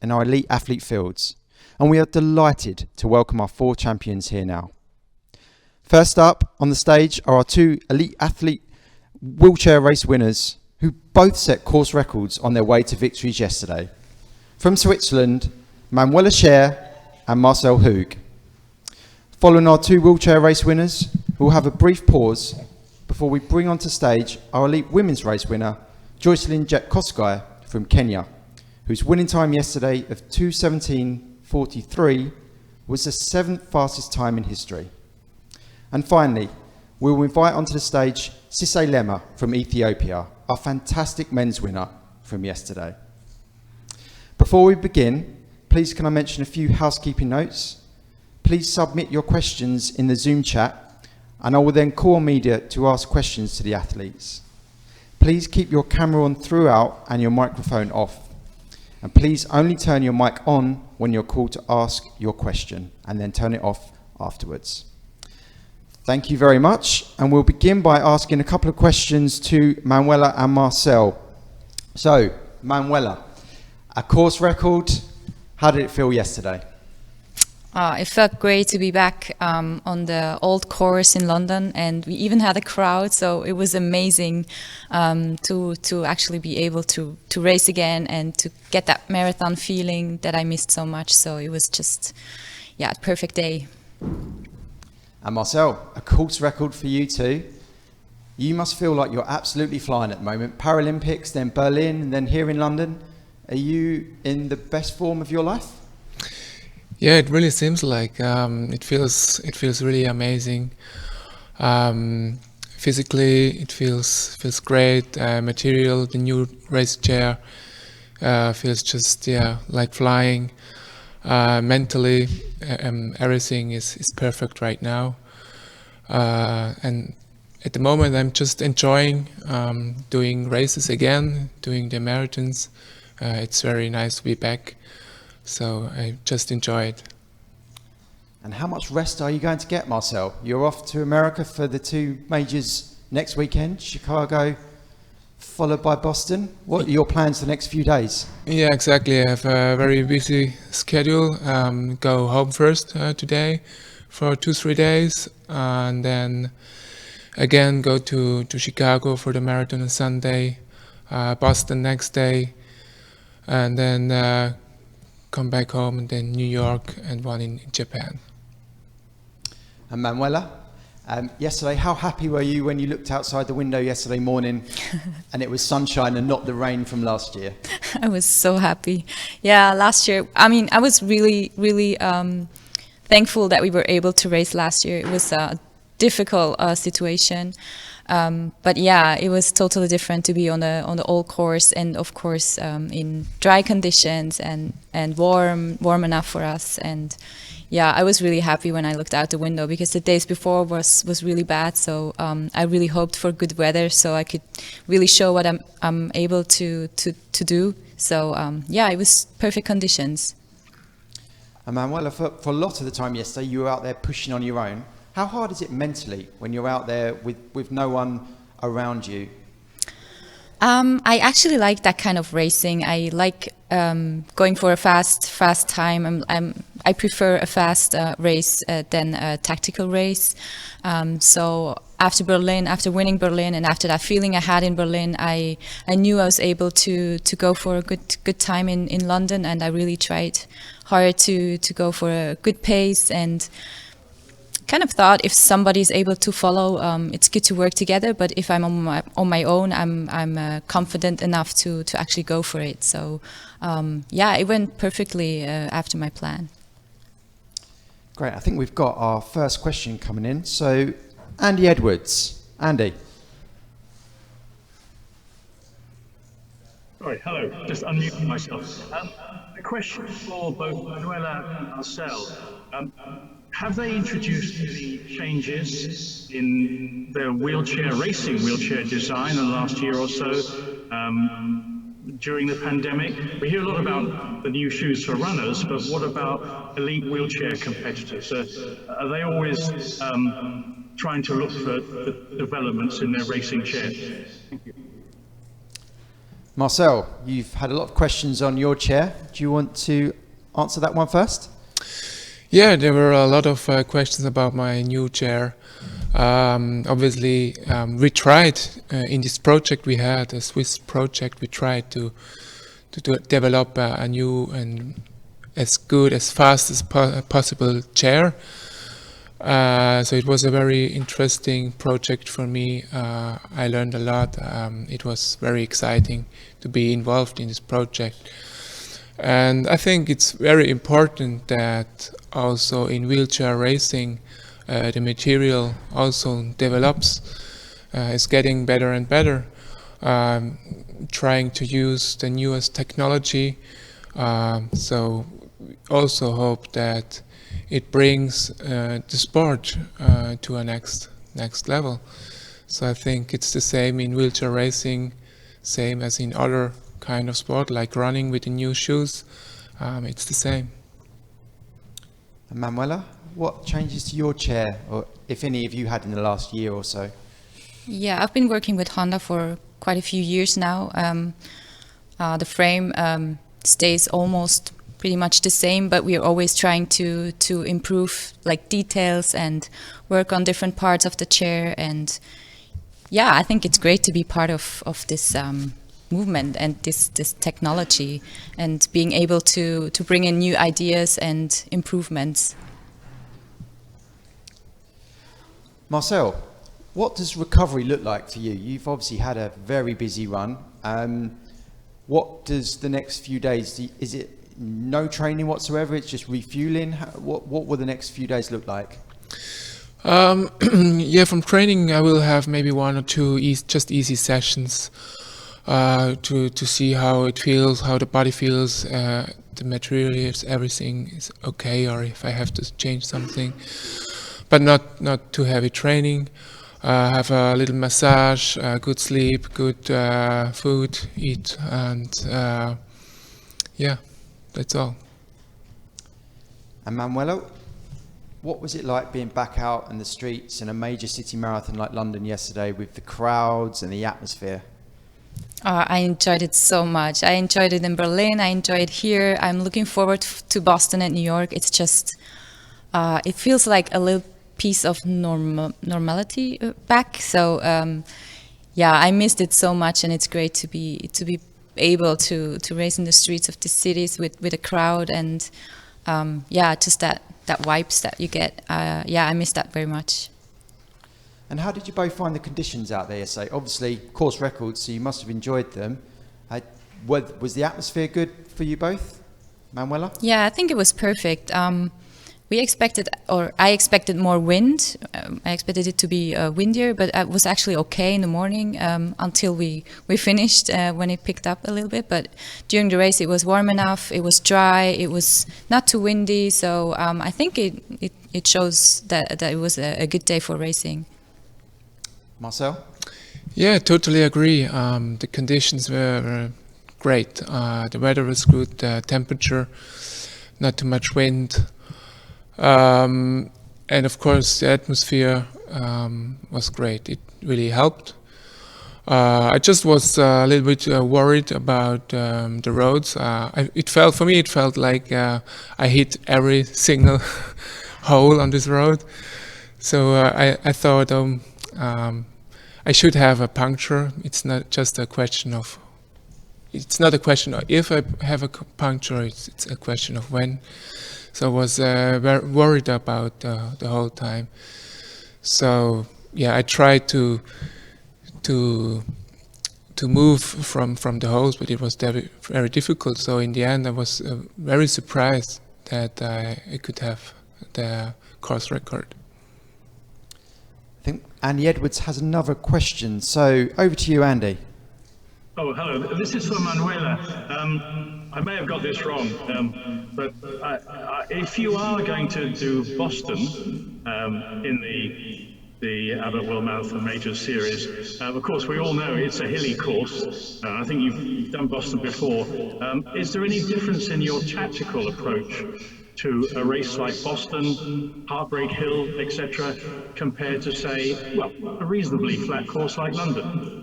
in our elite athlete fields, and we are delighted to welcome our 4 champions here now. First up on the stage are our 2 elite athlete wheelchair race winners who both set course records on their way to victories yesterday. From Switzerland, Manuela Schar and Marcel. Following our 2 wheelchair race winners, we'll have a brief pause before we bring onto stage our elite women's race winner, Joycelyn Jet-Kosgei from Kenya, whose winning time yesterday of 2:17:43 was the 7th fastest time in history. And finally, we will invite onto the stage Sise Lema from Ethiopia, our fantastic men's winner from yesterday. Before we begin, please can I mention a few housekeeping notes? Please submit your questions in the Zoom chat, and I will then call on media to ask questions to the athletes. Please keep your camera on throughout and your microphone off. And please only turn your mic on when you're called to ask your question, and then turn it off afterwards. Thank you very much, and we'll begin by asking a couple of questions to Manuela and Marcel. So, Manuela, a course record, how did it feel yesterday? It felt great to be back on the old course in London, and we even had a crowd, so it was amazing to actually be able to race again and to get that marathon feeling that I missed so much. So it was just, yeah, a perfect day. And Marcel, a course record for you too. You must feel like you're absolutely flying at the moment. Paralympics, then Berlin, and then here in London. Are you in the best form of your life? Yeah, it really seems like it feels really amazing. Physically, it feels great. Material, the new race chair feels just like flying. Mentally, everything is perfect right now, and at the moment I'm just enjoying doing races again, doing the marathons. It's very nice to be back, so I just enjoy it. And how much rest are you going to get, Marcel? You're off to America for the 2 majors next weekend, Chicago followed by Boston. What are your plans the next few days? Yeah, exactly. I have a very busy schedule. Go home first today for 2-3 days, and then again go to Chicago for the marathon on Sunday, Boston next day, and then come back home, and then New York and one in Japan. And Manuela, yesterday, how happy were you when you looked outside the window yesterday morning and it was sunshine and not the rain from last year? I was so happy. Yeah, last year, I mean, I was really thankful that we were able to race last year. It was a difficult situation. But yeah, it was totally different to be on the old course, and of course in dry conditions and warm enough for us. And yeah, I was really happy when I looked out the window, because the days before was really bad. So I really hoped for good weather so I could really show what I'm able to do. So yeah, it was perfect conditions. And Manuela, for a lot of the time yesterday, you were out there pushing on your own. How hard is it mentally when you're out there with no one around you? I actually like that kind of racing. I like going for a fast time. I prefer a fast race than a tactical race. So after Berlin, after winning Berlin, and after that feeling I had in Berlin, I knew I was able to go for a good time in London, and I really tried hard to go for a good pace, and kind of thought if somebody is able to follow, it's good to work together. But if I'm on my own, I'm confident enough to actually go for it. So yeah, it went perfectly after my plan. Great. I think we've got our first question coming in. So Andy Edwards. Andy. Sorry, hello. Just unmuting myself. A question for both Manuela and Marcel. Have they introduced any changes in their racing wheelchair design in the last year or so during the pandemic? We hear a lot about the new shoes for runners, but what about elite wheelchair competitors? Are they always trying to look for the developments in their racing chairs? Thank you. Marcel, you've had a lot of questions on your chair. Do you want to answer that one first? Yeah, there were a lot of questions about my new chair. Obviously, we tried in this project we had, a Swiss project, we tried to develop a new and as good, as fast as possible chair. So it was a very interesting project for me. I learned a lot. It was very exciting to be involved in this project. And I think it's very important that also in wheelchair racing, the material also develops, is getting better and better, trying to use the newest technology. So also hope that it brings the sport to a next level. So I think it's the same in wheelchair racing, same as in other kind of sport, like running with the new shoes. It's the same. And Manuela, what changes to your chair, or if any of you had in the last year or so? Yeah, I've been working with Honda for quite a few years now. The frame stays almost pretty much the same, but we are always trying to improve like details and work on different parts of the chair. And yeah, I think it's great to be part of this movement and this technology, and being able to bring in new ideas and improvements. Marcel, what does recovery look like for you? You've obviously had a very busy run. What does the next few days, is it no training whatsoever, it's just refueling? What will the next few days look like? Yeah, from training I will have maybe one or two just easy sessions to see how it feels, how the body feels, the materials, everything is okay, or if I have to change something, but not too heavy training. Have a little massage, good sleep, good food, eat, and yeah, that's all. And Manuela, what was it like being back out in the streets in a major city marathon like London yesterday with the crowds and the atmosphere? I enjoyed it so much. I enjoyed it in Berlin. I enjoyed it here. I'm looking forward to Boston and New York. It's just, it feels like a little piece of normality back. So yeah, I missed it so much, and it's great to be able to race in the streets of the cities with a crowd, and yeah, just that vibes that you get. Yeah, I miss that very much. And how did you both find the conditions out there? So obviously course records, so you must have enjoyed them. Was the atmosphere good for you both, Manuela? Yeah, I think it was perfect. We expected, or I expected more wind. I expected it to be windier, but it was actually okay in the morning until we finished when it picked up a little bit. But during the race, it was warm enough. It was dry. It was not too windy. So I think it shows that it was a good day for racing. Marcel? Yeah, totally agree. The conditions were great. The weather was good. The temperature, not too much wind. And of course the atmosphere was great. It really helped. I just was a little bit worried about the roads. It felt like I hit every single hole on this road. So I thought I should have a puncture. It's not just a question of if I have a puncture, it's a question of when. So I was very worried about the whole time. So yeah, I tried to move from the holes, but it was very difficult. So in the end, I was very surprised that I could have the course record. I think Andy Edwards has another question. So over to you, Andy. Oh, hello. This is for Manuela. I may have got this wrong, but if you are going to do Boston in the Abbott World Marathon Major Series, of course we all know it's a hilly course. I think you've done Boston before. Is there any difference in your tactical approach to a race like Boston, Heartbreak Hill, etc., compared to, say, well, a reasonably flat course like London?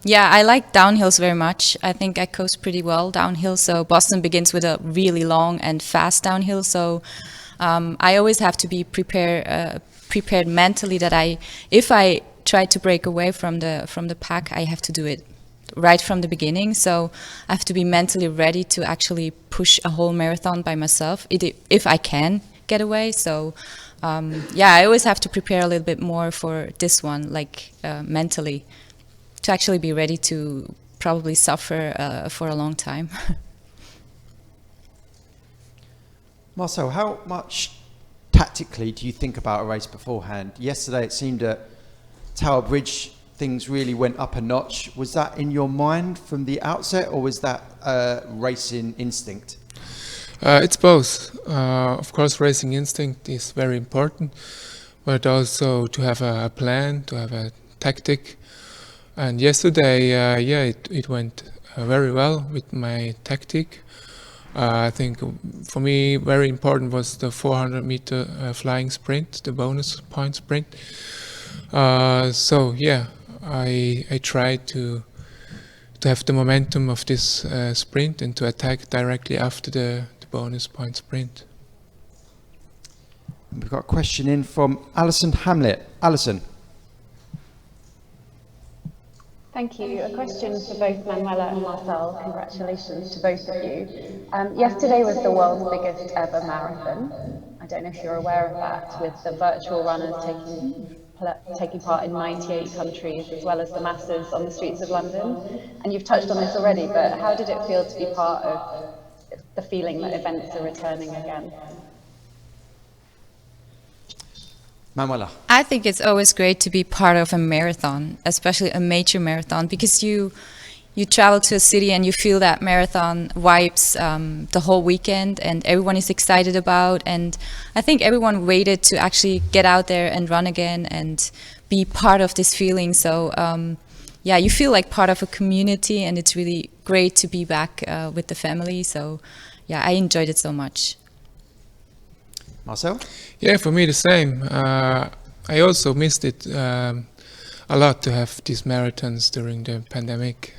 Yeah, I like downhills very much. I think I coast pretty well downhill. So Boston begins with a really long and fast downhill. So I always have to be prepared mentally that if I try to break away from the pack, I have to do it right from the beginning. So I have to be mentally ready to actually push a whole marathon by myself if I can get away. So yeah, I always have to prepare a little bit more for this one, like mentally, to actually be ready to probably suffer for a long time. Marcel, how much tactically do you think about a race beforehand? Yesterday it seemed at Tower Bridge things really went up a notch. Was that in your mind from the outset, or was that racing instinct? It's both. Of course, racing instinct is very important, but also to have a plan, to have a tactic. And yesterday, it went very well with my tactic. I think for me very important was the 400-meter flying sprint, the bonus point sprint. So yeah, I tried to have the momentum of this sprint and to attack directly after the bonus point sprint. We've got a question in from Alison Hamlet. Alison. Thank you. A question for both Manuela and Marcel. Congratulations to both of you. Yesterday was the world's biggest ever marathon. I don't know if you're aware of that, with the virtual runners taking part in 98 countries, as well as the masses on the streets of London. And you've touched on this already, but how did it feel to be part of the feeling that events are returning again? Manuela. I think it's always great to be part of a marathon, especially a major marathon, because you travel to a city and you feel that marathon vibes the whole weekend, and everyone is excited about. And I think everyone waited to actually get out there and run again and be part of this feeling. So yeah, you feel like part of a community, and it's really great to be back with the family. So yeah, I enjoyed it so much. Marcel? Yeah, for me the same. I also missed it a lot to have these marathons during the pandemic.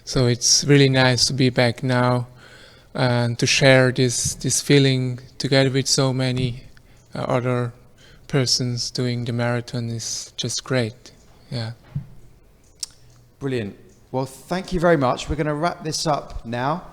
So it's really nice to be back now and to share this feeling together with so many other persons doing the marathon is just great. Yeah. Brilliant. Well, thank you very much. We're going to wrap this up now.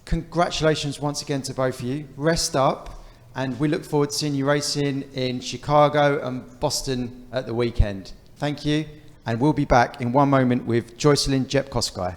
Congratulations once again to both of you. Rest up. And we look forward to seeing you racing in Chicago and Boston at the weekend. Thank you. And we'll be back in one moment with Joycelyn Jepkoskai.